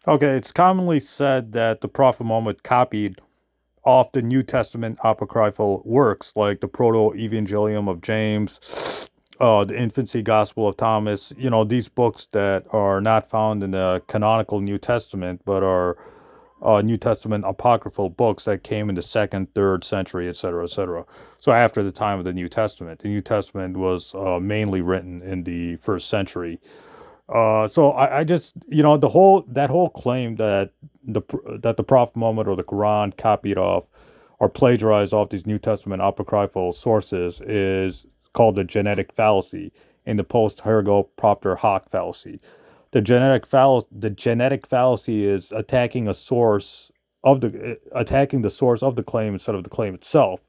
Okay, it's commonly said that the Prophet Muhammad copied off the New Testament apocryphal works like the Proto-Evangelium of James, the Infancy Gospel of Thomas, these books that are not found in the canonical New Testament, but are New Testament apocryphal books that came in the second, third century, etc., etc. So after the time of the New Testament, the New Testament was mainly written in the first century. So I just the whole claim that the Prophet Muhammad or the Quran copied off or plagiarized off these New Testament apocryphal sources is called the genetic fallacy in the post ergo propter hoc fallacy. The genetic fallacy is attacking the source of the claim instead of the claim itself.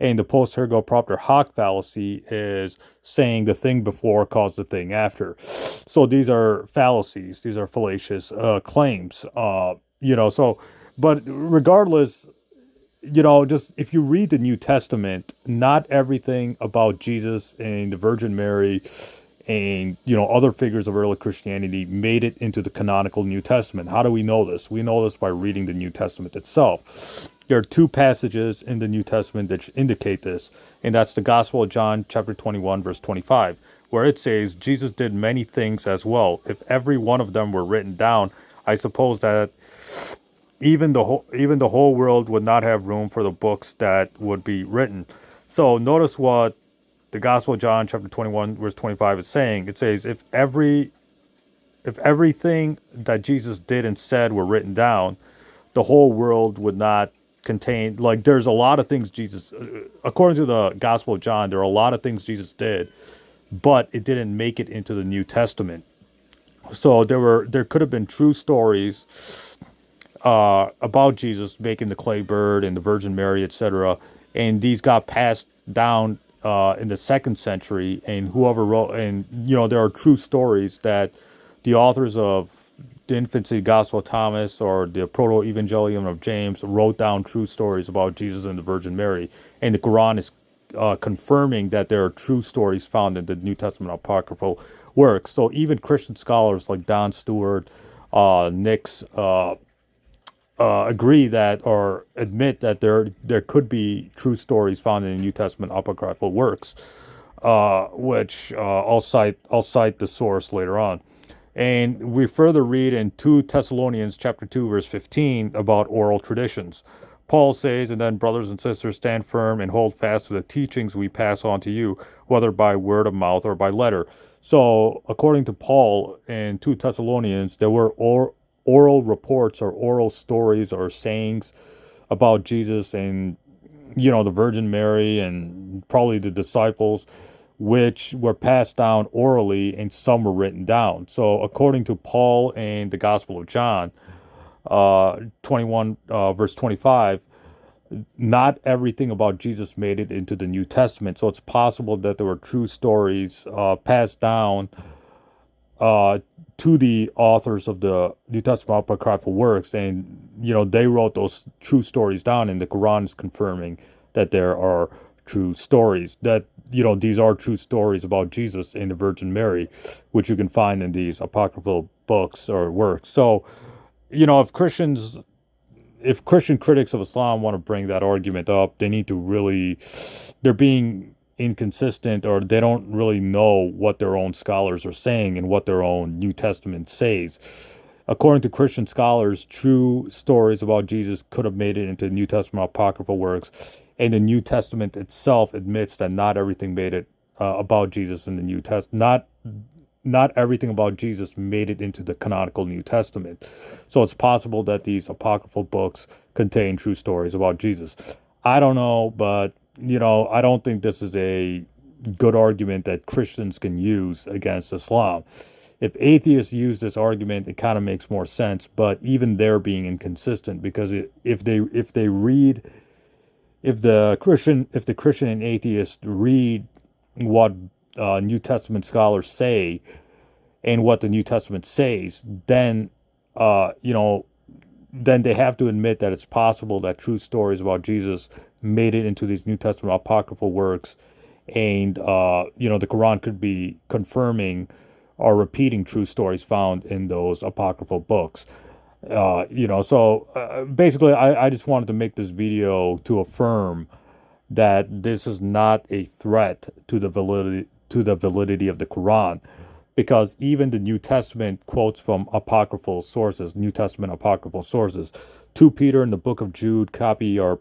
And the post ergo propter hoc fallacy is saying the thing before caused the thing after. So these are fallacies. These are fallacious claims. But regardless, just if you read the New Testament, not everything about Jesus and the Virgin Mary and other figures of early Christianity made it into the canonical New Testament. How do we know this? We know this by reading the New Testament itself. There are two passages in the New Testament that indicate this, and that's the Gospel of John, chapter 21, verse 25, where it says, Jesus did many things as well. If every one of them were written down, I suppose that even the whole world would not have room for the books that would be written. So notice what the Gospel of John chapter 21 verse 25 is saying. It says if everything that Jesus did and said were written down, the whole world would not contain, like, there's a lot of things Jesus according to the Gospel of John, there are a lot of things Jesus did, but it didn't make it into the New Testament. So there could have been true stories about Jesus making the clay bird and the Virgin Mary, etc. And these got passed down in the second century. And whoever wrote, and there are true stories that the authors of the Infancy Gospel of Thomas or the Proto-Evangelium of James wrote down true stories about Jesus and the Virgin Mary. And the Quran is confirming that there are true stories found in the New Testament apocryphal works. So even Christian scholars like Don Stewart, Nix, agree that or admit that there could be true stories found in the New Testament apocryphal works, which I'll cite the source later on. And we further read in 2 Thessalonians chapter 2 verse 15 about oral traditions. Paul says, and then brothers and sisters, stand firm and hold fast to the teachings we pass on to you, whether by word of mouth or by letter. So, according to Paul in 2 Thessalonians, there were oral reports or oral stories or sayings about Jesus and the Virgin Mary and probably the disciples, which were passed down orally and some were written down. So according to Paul and the Gospel of John, 21 verse 25, not everything about Jesus made it into the New Testament. So it's possible that there were true stories passed down uh, to the authors of the New Testament apocryphal works, and they wrote those true stories down, and the Quran is confirming that there are true stories, that these are true stories about Jesus and the Virgin Mary, which you can find in these apocryphal books or works. So if Christian critics of Islam want to bring that argument up, they need to really, they're being inconsistent, or they don't really know what their own scholars are saying and what their own New Testament says. According to Christian scholars, true stories about Jesus could have made it into New Testament apocryphal works, and the New Testament itself admits that not everything made it about Jesus in the New Testament. Not everything about Jesus made it into the canonical New Testament. So it's possible that these apocryphal books contain true stories about Jesus. I don't know, but I don't think this is a good argument that Christians can use against Islam. If atheists use this argument, it kind of makes more sense, but even they're being inconsistent because if they read if the Christian and atheist read what New Testament scholars say and what the New Testament says, then uh, you know, then they have to admit that it's possible that true stories about Jesus made it into these New Testament apocryphal works, and the Quran could be confirming or repeating true stories found in those apocryphal books. Basically, I just wanted to make this video to affirm that this is not a threat to the validity of the Quran, because even the New Testament quotes from apocryphal sources, New Testament apocryphal sources. 2 Peter and the book of Jude copy off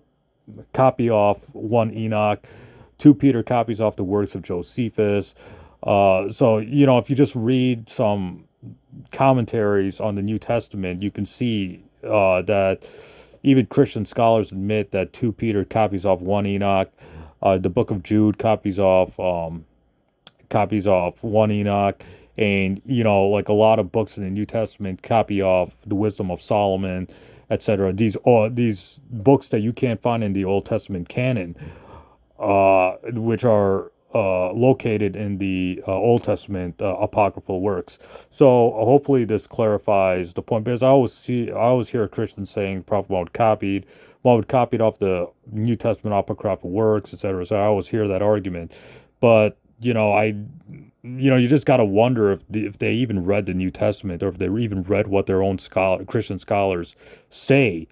1 Enoch. 2 Peter copies off the works of Josephus. If you just read some commentaries on the New Testament, you can see that even Christian scholars admit that 2 Peter copies off 1 Enoch. The book of Jude copies off 1 Enoch. And, like a lot of books in the New Testament copy off the wisdom of Solomon, etc. These books that you can't find in the Old Testament canon, which are located in the Old Testament apocryphal works. So hopefully this clarifies the point, because I always hear Christians saying Prophet Muhammad copied off the New Testament apocryphal works, etc. So I always hear that argument, but you just got to wonder if they even read the New Testament, or if they even read what their own Christian scholars say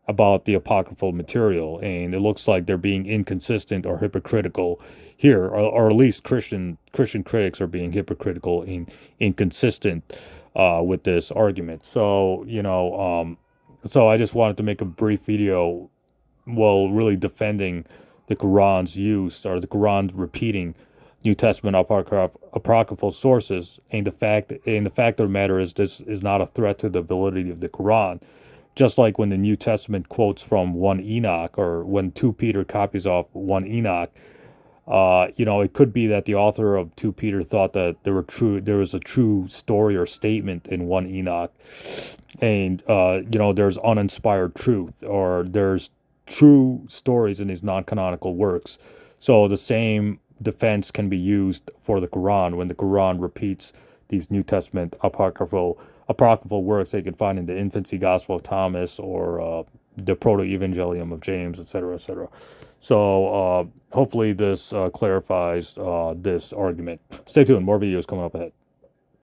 about the apocryphal material. And it looks like they're being inconsistent or hypocritical here, or at least Christian critics are being hypocritical and inconsistent with this argument. So I just wanted to make a brief video, really defending the Quran's use, or the Quran's repeating New Testament apocryphal sources, and the fact of the matter is, this is not a threat to the validity of the Quran. Just like when the New Testament quotes from 1 Enoch, or when 2 Peter copies off 1 Enoch, it could be that the author of 2 Peter thought that there was a true story or statement in 1 Enoch, and there's uninspired truth, or there's true stories in these non-canonical works. So the same defense can be used for the Quran when the Quran repeats these New Testament apocryphal works that you can find in the Infancy Gospel of Thomas, or the Proto-Evangelium of James, etc., etc. So hopefully this clarifies this argument. Stay tuned, more videos coming up ahead.